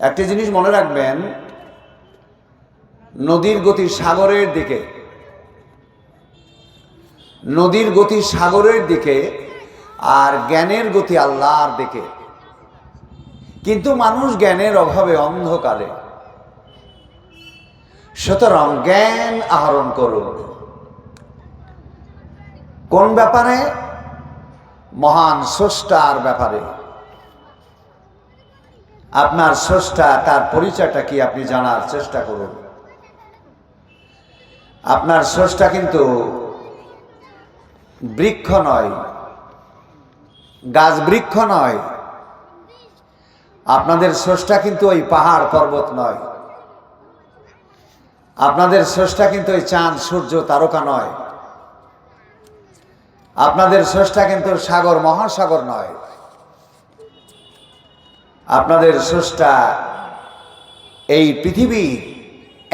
একটি জিনিস মনে রাখবেন, নদীর গতি সাগরের দিকে, নদীর গতি সাগরের দিকে, আর জ্ঞানের গতি আল্লাহর দিকে। কিন্তু মানুষ জ্ঞানের অভাবে অন্ধকারে। সুতরাং জ্ঞান আহরণ করুন। কোন ব্যাপারে? মহান স্রষ্টার ব্যাপারে। আপনার স্রষ্টা, তার পরিচয়টা কি আপনি জানার চেষ্টা করুন। আপনার স্রষ্টা কিন্তু বৃক্ষ নয়, গাছ বৃক্ষ নয়। আপনাদের স্রষ্টা কিন্তু ওই পাহাড় পর্বত নয়। আপনাদের স্রষ্টা কিন্তু ওই চাঁদ সূর্য তারকা নয়। আপনাদের স্রষ্টা কিন্তু সাগর মহাসাগর নয়। আপনাদের স্রষ্টা এই পৃথিবী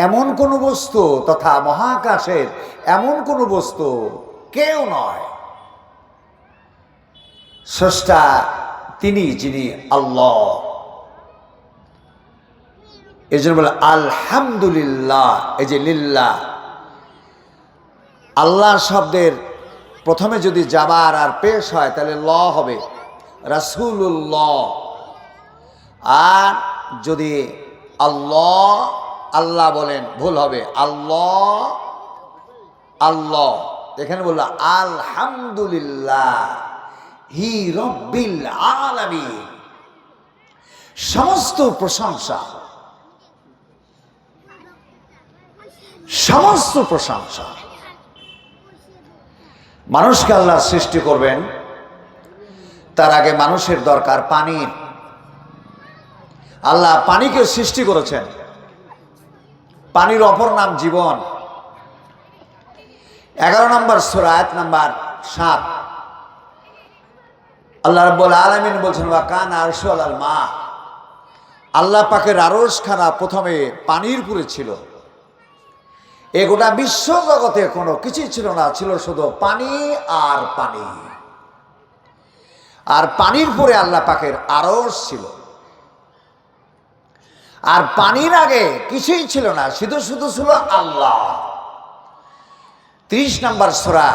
এমন কোন বস্তু তথা মহাকাশের এমন কোন বস্তু কেউ নয়। স্রষ্টা তিনি, যিনি আল্লাহ। এই জন্য বলে আলহামদুলিল্লাহ। এই যে লিল্লাহ, আল্লাহ শব্দের প্রথমে যদি জাবার আর পেশ হয় তাহলে ল হবে, রাসূলুল্লাহ। আর যদি আল্লাহ আল্লাহ বলেন ভুল হবে, আল্লাহ আল্লাহ। এখানে বললো আলহামদুলিল্লাহ হি রব্বিল আলামিন। সমস্ত প্রশংসা, সমস্ত প্রশংসা। মানুষকে আল্লাহ সৃষ্টি করবেন, তার আগে মানুষের দরকার পানির। আল্লাহ পানিকে সৃষ্টি করেছেন। পানির অপর নাম জীবন। 11 নম্বর সূরা আয়াত নাম্বার 7 আল্লাহ রাব্বুল আলামিন বলছেন ওয়া কানা আরশু আলাল মা। আল্লাহ পাকের আরশখানা প্রথমে পানির উপরে ছিল। এ গোটা বিশ্ব জগতে কোনো কিছুই ছিল না, ছিল শুধু পানি আর পানি। আর পানির পরে আল্লাহ পাকের আরশ ছিল। আর পানির আগে কিছুই ছিল না, শুধু শুধু ছিল আল্লাহ। 30 নম্বর সূরা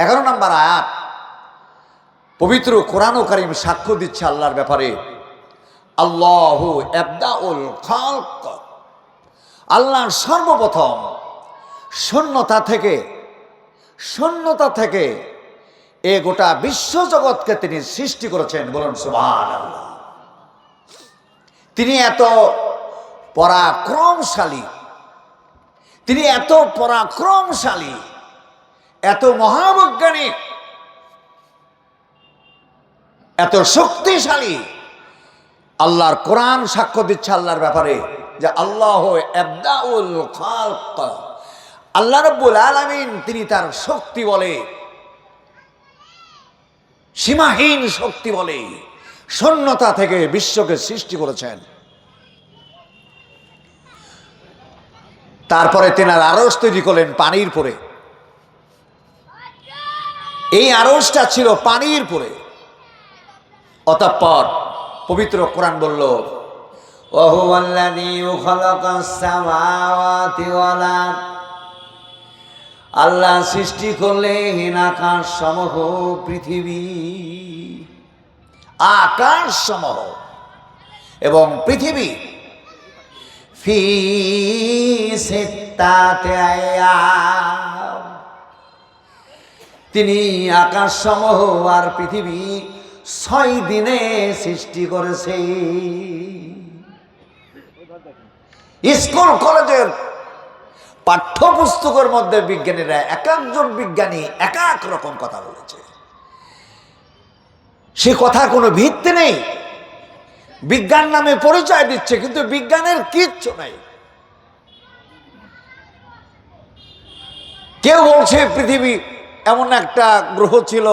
11 নম্বর আয়াত পবিত্র কোরআন ও কারীম সাক্ষ্য দিচ্ছে আল্লাহর ব্যাপারে। আল্লাহু ইবদাউল খালক। আল্লাহ সর্বপ্রথম শূন্যতা থেকে এ গোটা বিশ্বজগৎকে তিনি সৃষ্টি করেছেন। বলুন সুবহানাল্লাহ। তিনি এত পরাক্রমশালী, তিনি এত পরাক্রমশালী, এত মহাবৈজ্ঞানিক, এত শক্তিশালী। আল্লাহর কোরআন সাক্ষ্য দিচ্ছে আল্লাহর ব্যাপারে যে আল্লাহ ইবদাউল খালক। আল্লাহ রাব্বুল আলামিন তিনি তার শক্তি বলে, সীমাহীন শক্তি বলে শূন্যতা থেকে বিশ্বকে সৃষ্টি করেছেন। তারপরে তেনার আরশ তৈরি করলেন পানির পরে। এই আরশটা ছিল পানির পরে। অতঃপর পবিত্র কোরআন বলল ওয়া হুয়াল্লাযী খালাকাস সামাওয়াতি ওয়াল আরদ। আল্লাহ সৃষ্টি করলেন আকাশ সমূহ, পৃথিবী, আকাশ সমূহ এবং পৃথিবী। ফি সিত্তাতি আইয়াম। তিনি আকাশ সমূহ আর পৃথিবী 6 দিনে সৃষ্টি করেছে। স্কুল কলেজের পাঠ্যপুস্তকের মধ্যে বিজ্ঞানীরা এক একজন বিজ্ঞানী এক এক রকম কথা বলেছে। সে কথার কোনো ভিত্তি নেই। বিজ্ঞান নামে পরিচয় দিচ্ছে, কিন্তু বিজ্ঞানের কিচ্ছু নাই। কেউ বলছে পৃথিবী এমন একটা গ্রহ ছিল,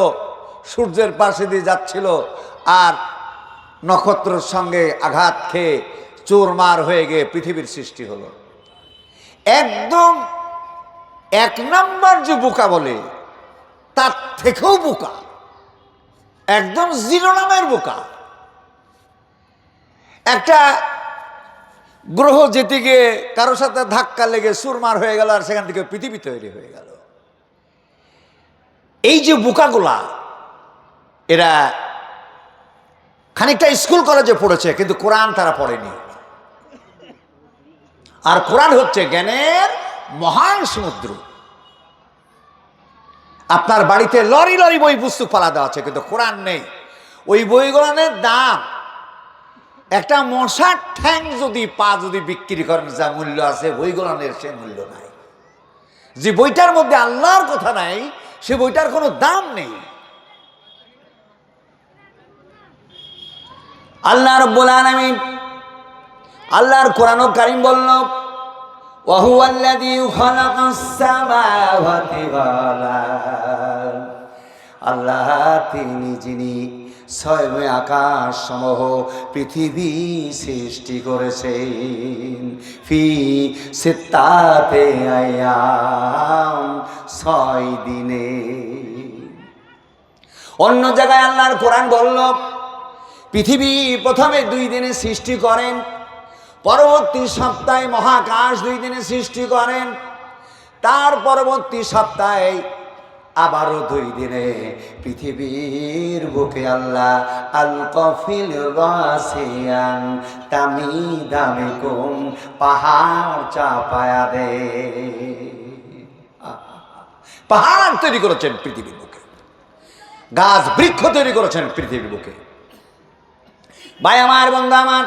সূর্যের পাশে দিয়ে যাচ্ছিল আর নক্ষত্রের সঙ্গে আঘাত খেয়ে চুরমার হয়ে গিয়ে পৃথিবীর সৃষ্টি হলো। একদম 1 নাম্বার যে বোকা বলে তার থেকেও বোকা, একদম 0 নামের বোকা। একটা গ্রহ যেতে গিয়ে কারো সাথে ধাক্কা লেগে সুরমার হয়ে গেল, আর সেখান থেকে পৃথিবী তৈরি হয়ে গেল। এই যে বোকাগুলা, এরা খানিকটা স্কুল কলেজে পড়েছে, কিন্তু কোরআন তারা পড়েনি। আর কোরআন হচ্ছে জ্ঞানের মহান সমুদ্র। আপনার বাড়িতে লরি লরি বই পুস্তক পালা দেওয়া আছে, কিন্তু কোরআন নেই। ওই বইগুলোর দাম, একটা মশার ঠ্যাং যদি যদি বিক্রি করেন যা মূল্য আছে, বইগুলোর সে মূল্য নাই। যে বইটার মধ্যে আল্লাহর কথা নাই, সে বইটার কোনো দাম নেই। আল্লাহ রাব্বুল আলামিন আল্লাহর কোরআন কারীম বলল, ওয়া হুয়াল্লাযী খালাকাস সামাওয়াতি ওয়াল আরদ, আল্লাহ তিনি যিনি ছয় আকাশ সমূহ পৃথিবী সৃষ্টি করেছেন, ফি সিত্তাতি আইয়াম, 6 দিনে। অন্য জায়গায় আল্লাহর কোরআন বলল, পৃথিবী প্রথমে 2 দিনে সৃষ্টি করেন, পরবর্তী সপ্তাহে মহাকাশ 2 দিনে সৃষ্টি করেন, তার পরবর্তী সপ্তাহে আবারও 2 দিনে পৃথিবীর বুকে আল্লাহ আল কফিল রাসিয়ান তামিদামিকুম, পাহাড় চাপায়া দে। পাহাড় তৈরি করেছেন পৃথিবীর বুকে, গাছ বৃক্ষ তৈরি করেছেন পৃথিবীর বুকে। ভাই আমার, বন্ধু আমার,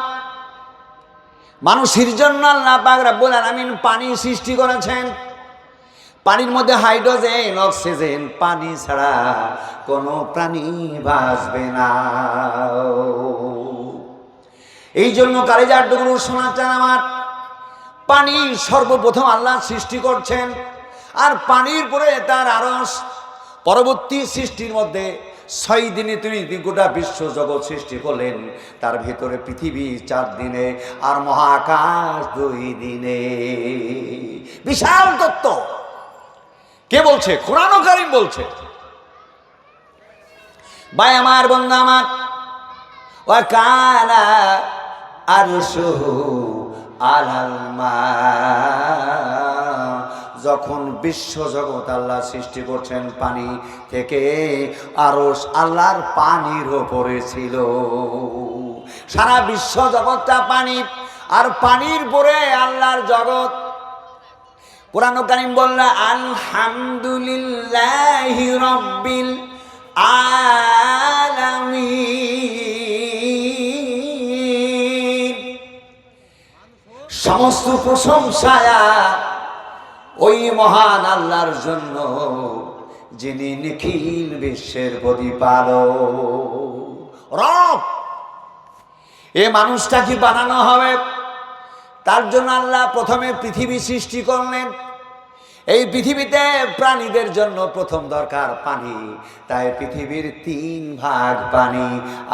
মানুষের জন্য আল্লাহ পাক রব্বুল আলামিন পানি সৃষ্টি করেছেন। পানির মধ্যে হাইড্রোজেন, অক্সিজেন, পানি ছাড়া কোনো প্রাণী বাঁচবে না। এই জন্য কালেজার টুকরো শোনা চান আমার, পানি সর্বপ্রথম আল্লাহ সৃষ্টি করছেন, আর পানির পরে তার আরশ। পরবর্তী সৃষ্টির মধ্যে 6 দিনে তিনি গোটা বিশ্ব জগৎ সৃষ্টি করলেন, তার ভেতরে পৃথিবী 4 দিনে, আর মহাকাশ 2 দিনে। বিশাল তত্ত্ব। কে বলছে? কোরআন কারীম বলছে। ভাই আমার, বন্ধু আমার, ওয়া কানা আরশুহু আলাল মা, যখন বিশ্ব জগৎ আল্লাহ সৃষ্টি করছেন পানি থেকে, আরশ আল্লাহর পানির উপরে ছিল। সারা বিশ্ব জগৎটা পানি, আর পানির পরে আল্লাহর জগৎ। কোরআন কারীম বলল, আলহামদুলিল্লাহি রাব্বিল আলামিন, সমস্ত প্রশংসা ওই মহান আল্লাহর জন্য, যিনি নিখিল বিশ্বের প্রতিপালক। রব, এ মানুষটা কি বানানো হবে? তার জন্য আল্লাহ প্রথমে পৃথিবী সৃষ্টি করলেন। এই পৃথিবীতে প্রাণীদের জন্য প্রথম দরকার পানি, তাই পৃথিবীর 3 ভাগ পানি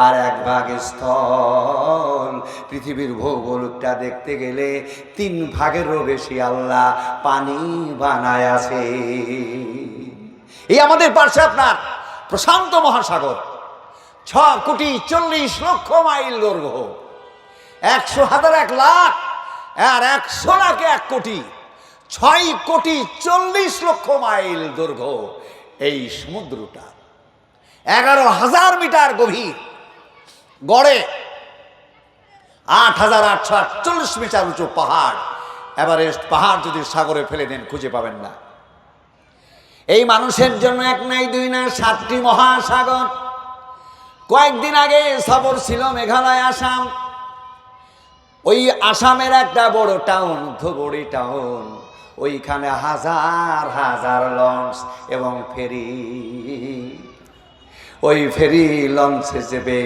আর 1 ভাগ স্থল। পৃথিবীর ভৌগোলিকটা দেখতে গেলে 3 ভাগেরও বেশি আল্লাহ পানি বানায় আছে। এই আমাদের পাশে আপনার প্রশান্ত মহাসাগর, 6,40,00,000 মাইল দৈর্ঘ্য, 100,000 1 লাখ, আর 100 লাখে 1 কোটি, 6,40,00,000 মাইল দৈর্ঘ্য এই সমুদ্রটা। 11,000 মিটার গভীর, গড়ে 8,848 মিটার উঁচু পাহাড়। এভারেস্ট পাহাড় যদি সাগরে ফেলে দেন খুঁজে পাবেন না। এই মানুষের জন্য 1 নাই 2 না 7টি মহাসাগর। কয়েকদিন আগে সফর ছিল মেঘালয়, আসাম। ওই আসামের একটা বড় টাউন, ধুবড়ি টাউন, ওইখানে হাজার হাজার লঞ্চ এবং ফেরি। ওই ফেরি লঞ্চে চেপে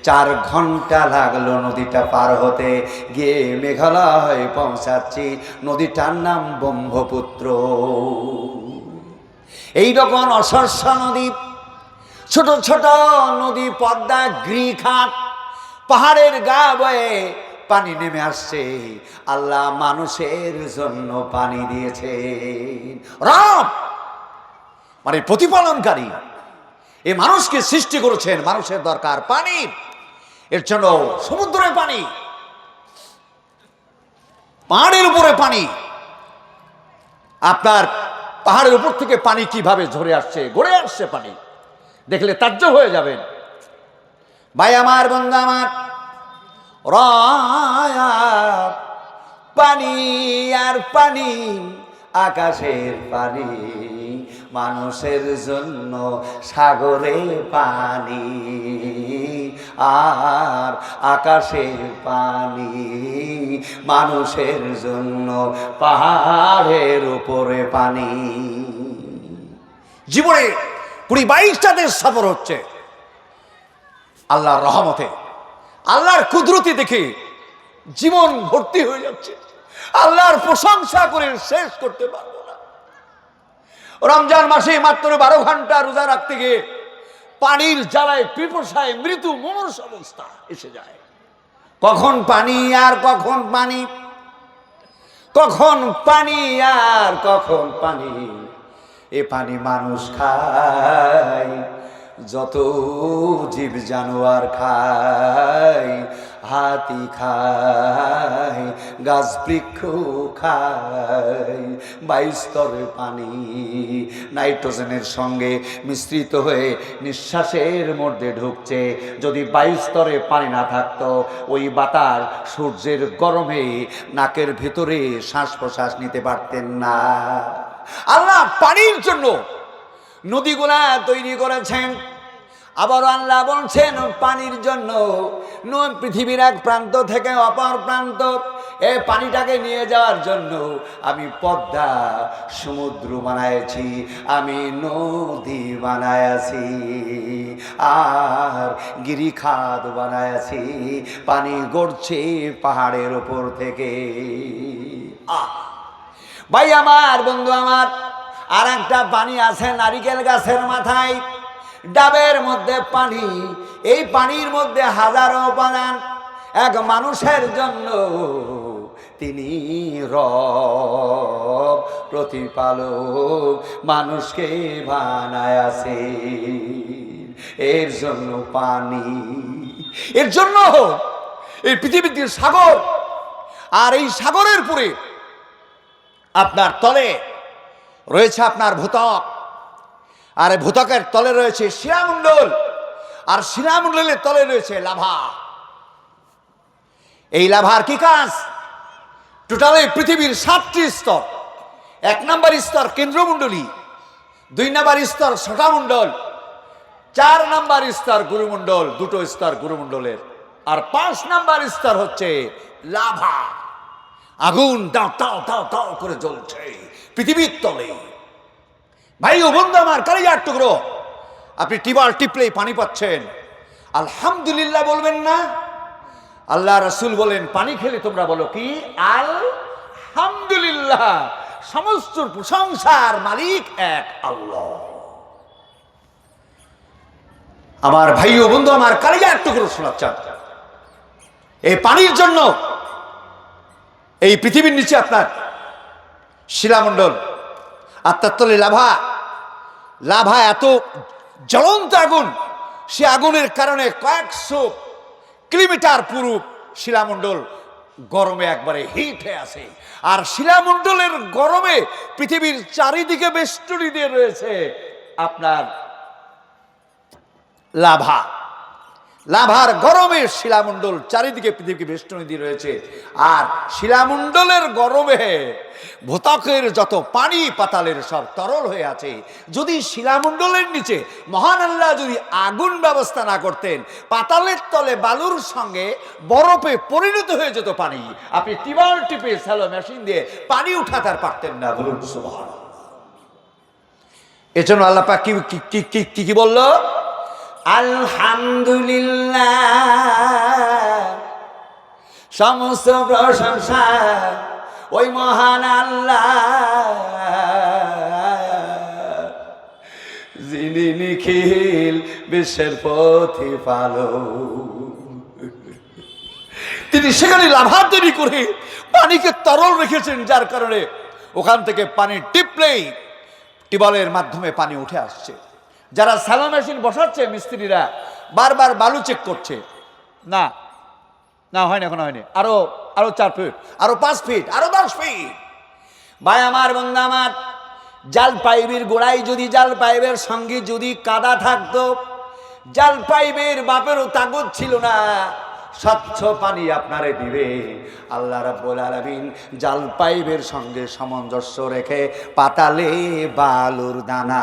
4 ঘন্টা লাগলো নদীটা পার হতে। গিয়ে মেঘালয় পৌঁছাচ্ছি। নদীটার নাম ব্রহ্মপুত্র। এইরকম অসহ্য নদী, ছোট ছোট নদী, পদ্মা, গিরিখাত, পাহাড়ের গা বয়ে পানি নেমে আসছে। আল্লাহ মানুষের জন্য পানি দিয়েছে। রব মানে প্রতিপালনকারী, এই মানুষকে সৃষ্টি করেছেন। মানুষের দরকার পানি, এর জন্য সমুদ্রে পানি। পাহাড়ের উপরে পানি, আপনার পাহাড়ের উপর থেকে পানি কিভাবে ঝরে আসছে, গড়ে আসছে পানি, দেখলে তাজ্জব হয়ে যাবেন। ভাই আমার, বন্ধু আমার, রয়া পানি আর পানি, আকাশের পানি, মানুষের জন্য সাগরে পানি, আর আকাশের পানি মানুষের জন্য পাহাড়ের উপরে পানি। জীবনে 22টা দেশ সফর হচ্ছে আল্লাহর রহমতে, আল্লাহর কুদরতি দেখে জীবন ভর্তি হয়ে যাচ্ছে। আল্লাহর প্রশংসা করে শেষ করতে পারবো না। রমজান মাসে মাত্র 12 ঘন্টা রোজা রাখতে গিয়ে পানির জ্বালায় পিপাসায় মৃত্যু মমর্ষ অবস্থা এসে যায়। কখন পানি আর কখন পানি, কখন পানি আর কখন পানি। এ পানি মানুষ খায়, যত জীব জানোয়ার খায়, হাতি খায়, গাছ বৃক্ষ খায়। 22 স্তরের পানি নাইট্রোজেনের সঙ্গে মিশ্রিত হয়ে নিঃশ্বাসের মধ্যে ঢুকছে। যদি 22 স্তরে পানি না থাকতো, ওই বাতাস সূর্যের গরমে নাকের ভেতরে শ্বাস প্রশ্বাস নিতে পারতেন না। আল্লাহ পানির জন্য নদীগুলা তৈরি করেছেন। আবার আল্লাহ বলছেন পানির জন্য পৃথিবীর এক প্রান্ত থেকে অপর প্রান্ত এই পানিটাকে নিয়ে যাওয়ার জন্য আমি পদ্মা সমুদ্র বানাইছি, আমি নদী বানাইছি, আর গিরিখাত বানাইছি। পানি গড়ছে পাহাড়ের উপর থেকে। ভাই আমার, বন্ধু আমার, আর একটা পানি আছে নারিকেল গাছের মাথায়, ডাবের মধ্যে পানি। এই পানির মধ্যে হাজারো উপাদান। এক মানুষের জন্য তিনি রব প্রতিপালক, মানুষকে বানায় আছে। এর জন্য পানি, এর জন্য এই পৃথিবীর সাগর, আর এই সাগরের পুরে আপনার তলে রয়েছে আপনার ভূত্বক, আর ভূত্বকের তলে রয়েছে শিলামণ্ডল, আর শিলামণ্ডলের তলে রয়েছে লাভা। এই লাভার কি কাজ? টোটালি পৃথিবীর 7টি স্তর। 1 নম্বর স্তর কেন্দ্রমণ্ডলী, 2 নম্বর স্তর ছটামণ্ডল, 4 নম্বর স্তর গুরুমণ্ডল, 2টো স্তর গুরুমণ্ডলের, আর 5 নম্বর স্তর হচ্ছে লাভা। আগুন দাও দাও দাও দাও করে জ্বলছে পৃথিবীর তলে। ভাই ও বন্ধু আমার, কালিজার টুকরো, আপনি টিবাল টিপলেই পানি পাচ্ছেন, আলহামদুলিল্লাহ বলবেন না? আল্লাহ রাসূল বলেন, পানি খেলে তোমরা বলো কি? আলহামদুলিল্লাহ। সমস্ত প্রশংসার মালিক এক আল্লাহ। আমার ভাই ও বন্ধু আমার, কালিজার টুকরো শোনাচ্ছেন, এই পানির জন্য এই পৃথিবীর নিচে আপনার শিলামণ্ডল, আর তার তলে লাভা। লাভা এত জ্বলন্ত আগুন, সে আগুনের কারণে কয়েকশো কিলোমিটার পুরো শিলামণ্ডল গরমে একবারে হিট হয়ে আছে। আর শিলামণ্ডলের গরমে পৃথিবীর চারিদিকে বেষ্টনী দিয়ে রয়েছে আপনার লাভা। লাভার গরমে শিলামণ্ডল চারিদিকে পৃথিবীকে বেষ্টনী দিয়ে রয়েছে। আর শিলামণ্ডলের গরমে ভূত্বকের যত পানি পাতালের সব তরল হয়ে আছে। যদি শিলামণ্ডলের নিচে মহান আল্লাহ যদি আগুন ব্যবস্থা না করতেন, পাতালের তলে বালুর সঙ্গে বরফে পরিণত হয়ে যেত পানি। আপনি টিবাল টিপে স্যালো মেশিন দিয়ে পানি উঠাতে আর পারতেন না। বলুন সুবহানাল্লাহ। এজন্য আল্লাহ পাক কি বললো? আলহামদুলিল্লাহ, সমস্ত প্রশংসা ওই মহান আল্লাহ, যিনি নিখিল বিশ্বের প্রতিপালক। তিনি সেখানে লাভা তৈরি করে পানিকে তরল রেখেছেন, যার কারণে ওখান থেকে পানি টিপলেই টিউবওয়েলের মাধ্যমে পানি উঠে আসছে। যারা স্যালো মেশিন বসাচ্ছে মিস্ত্রিরা বারবার বালু চেক করছে, না না হয়নি, এখন হয়নি, আরো আরো 4 ফিট, আরো 5 ফিট, আরো 10 ফিট। ভাই আমার, বন্ধু আমার, জাল পাইপের গোড়ায় যদি জাল পাইপের সঙ্গে যদি কাদা থাকতো, জাল পাইপের বাপেরও তাগত ছিল না স্বচ্ছ পানি আপনারে দিবে। আল্লাহ রাব্বুল আলামিন জাল পাইপের সঙ্গে সামঞ্জস্য রেখে পাতালে বালুর দানা।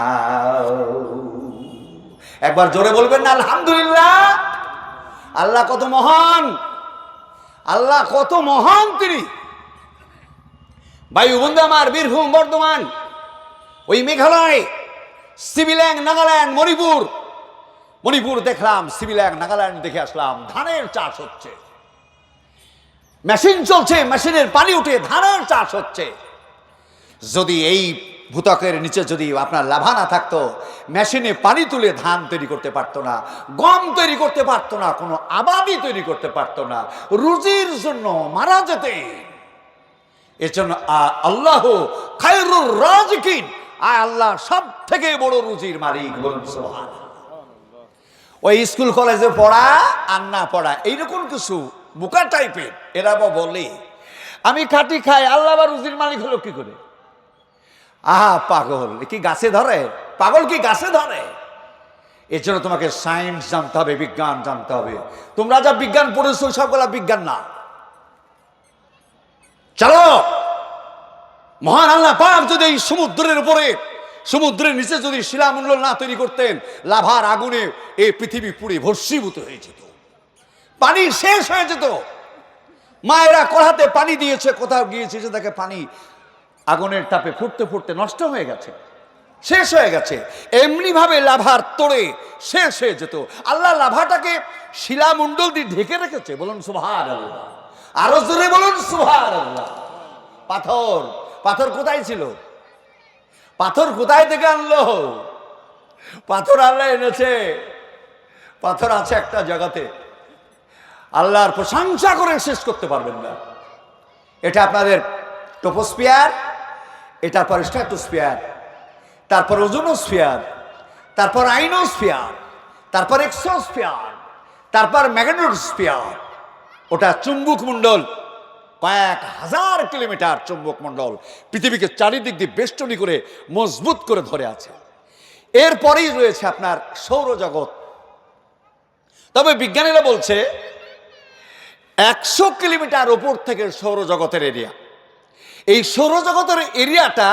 একবার জোরে বলবেন না আলহামদুলিল্লাহ। আল্লাহ কত মহান, আল্লাহ কত মহান তিনি। ভাই বন্ধু আমার, বীরভূম, বর্ধমান, ওই মেঘালয়, সিভিল্যাং, নাগাল্যান্ড, মণিপুর দেখলাম, সিভিল্যাং, নাগাল্যান্ড দেখে আসলাম। ধানের চাষ হচ্ছে, মেশিন চলছে, মেশিনের পানি উঠে ধানের চাষ হচ্ছে। যদি এই ভূত্বকের নিচে যদি আপনার লাভা না থাকতো, মেশিনে পানি তুলে ধান তৈরি করতে পারতো না, গম তৈরি করতে পারতো না, কোনো আবাদি তৈরি করতে পারতো না, রুজির জন্য মারা যেতে। এর জন্য আল্লাহ খায়রুর রাজিকিন, আল্লাহ সব থেকে বড় রুজির মালিক। বলুন সুবহানাল্লাহ। ওই স্কুল কলেজে পড়া আর না পড়া এইরকম কিছু বোকা টাইপের এরা বলে আমি খাটি খাই, আল্লাহ বা রুজির মালিক হলো কি করে? আহা পাগল, কি গাছে ধরে? পাগল কি গাছে ধরে? এর জন্য তোমাকে সায়েন্স জানতে হবে, বিজ্ঞান জানতে হবে। তোমরা যা বিজ্ঞান পড়েছো সবগুলা বিজ্ঞান না। চলো, মহান আল্লাহ পাক যদি এই সমুদ্রের উপরে, সমুদ্রের নিচে যদি শিলামণ্ডল না তৈরি করতেন, লাভার আগুনে এই পৃথিবী পুড়ে ভস্মীভূত হয়ে যেত, পানি শেষ হয়ে যেত। মায়েরা কড়াতে পানি দিয়েছে, কোথাও গিয়েছে যে দেখে পানি আগুনের তাপে ফুটতে ফুটতে নষ্ট হয়ে গেছে, শেষ হয়ে গেছে। এমনি ভাবে লাভার তোড়ে শেষ হয়ে যেত। আল্লাহ লাভাটাকে শিলামণ্ডল দিয়ে ঢেকে রেখেছে। বলুন সুবহানাল্লাহ। আরো জোরে বলুন সুবহানাল্লাহ। পাথর, পাথর কোথায় ছিল? পাথর কোথায় থেকে আনলো? পাথর আল্লাহ এনেছে। পাথর আছে একটা জায়গাতে, আল্লাহর প্রশংসা করে শেষ করতে পারবেন না। এটা আপনাদের টোপোস্ফিয়ার, এটার পর স্ট্র্যাটোস্ফিয়ার, তারপর ওজোনোস্ফিয়ার, তারপর আইনোস্ফিয়ার, তারপর এক্সোস্ফিয়ার, তারপর ম্যাগনেটোস্ফিয়ার। ওটা চুম্বক মণ্ডল, কয়েক হাজার কিলোমিটার চুম্বক মণ্ডল পৃথিবীকে চারিদিক দিয়ে বেষ্টনী করে মজবুত করে ধরে আছে। এরপরেই রয়েছে আপনার সৌরজগৎ। তবে বিজ্ঞানীরা বলছে 100 কিলোমিটার উপর থেকে সৌরজগতের এরিয়া। এই সৌরজগতের এরিয়াটা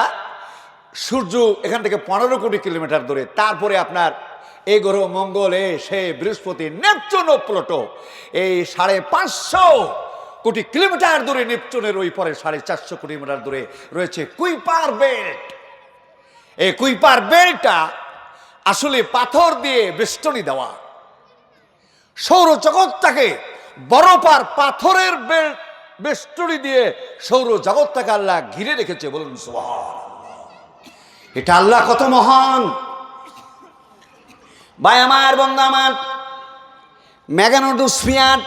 সূর্য এখান থেকে 15 কোটি কিলোমিটার দূরে। তারপরে আপনার এই গ্রহ মঙ্গল, সে বৃহস্পতি, নেপচুন ও প্লুটো, এই 550 কোটি কিলোমিটার দূরে। নেপচুনের ওই পরে 450 কিলোমিটার দূরে রয়েছে কুইপার বেল্ট। এই কুইপার বেল্টটা আসলে পাথর দিয়ে বেষ্টনী দেওয়া। সৌরজগৎটাকে বরফ আর পাথরের বেষ্টনী দিয়ে সৌরজগৎটাকে আল্লাহ ঘিরে রেখেছে। বলুন সুবহানাল্লাহ। এটা আল্লাহ কত মহান। ভাই আমার, বন্ধু আমার, ম্যাগনেটোস্ফিয়ার,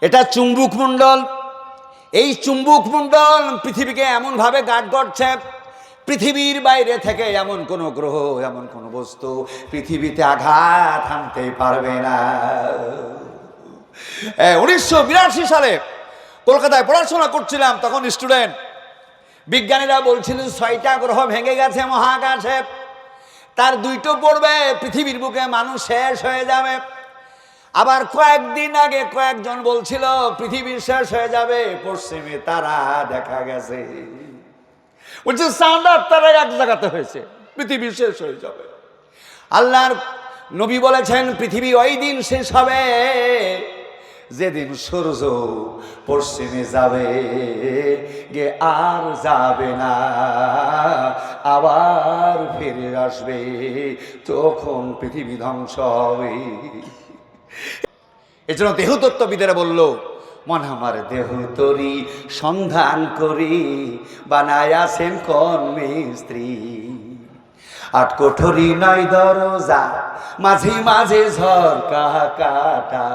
এটা চুম্বক মণ্ডল। এই চুম্বক মণ্ডল পৃথিবীকে এমন ভাবে গার্ড করছে, পৃথিবীর বাইরে থেকে এমন কোন গ্রহ, এমন কোন বস্তু পৃথিবীতে আঘাত হানতে পারবে না। 1982 সালে কলকাতায় পড়াশোনা করছিলাম, তখন স্টুডেন্ট। বিজ্ঞানীরা বলছিলেন 6টা গ্রহ ভেঙে গেছে মহাকাশে, তার 2টো পড়বে, পৃথিবীর বুকে মানুষ শেষ হয়ে যাবে। আবার কয়েকদিন আগে কয়েকজন বলছিল পৃথিবীর শেষ হয়ে যাবে, পশ্চিমে তারা দেখা গেছে। বলছে সান্দার তারা এক জায়গাতে হয়েছে, পৃথিবী শেষ হয়ে যাবে। আল্লাহর নবী বলেছেন পৃথিবী ওই দিন শেষ হবে যেদিন সূর্য পশ্চিমে যাবে গে, আর যাবে না, আবার ফিরে আসবে, তখন পৃথিবী ধ্বংস হবে। এজন্য দেহতত্ত্ববিদেরা বলল, মন আমার দেহ তরি সন্ধান করি বানায়াছেন কোন মিস্ত্রি, 8 কোঠরি 9 দরজা, মাঝে মাঝে ঝরকা কাটা।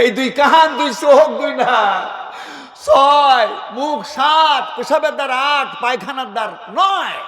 এই 2 কান, 2 চোখ, 2 নাক, 6 মুখ, 7 পেশাবের দ্বার, 8 পায়খানার দ্বার, 9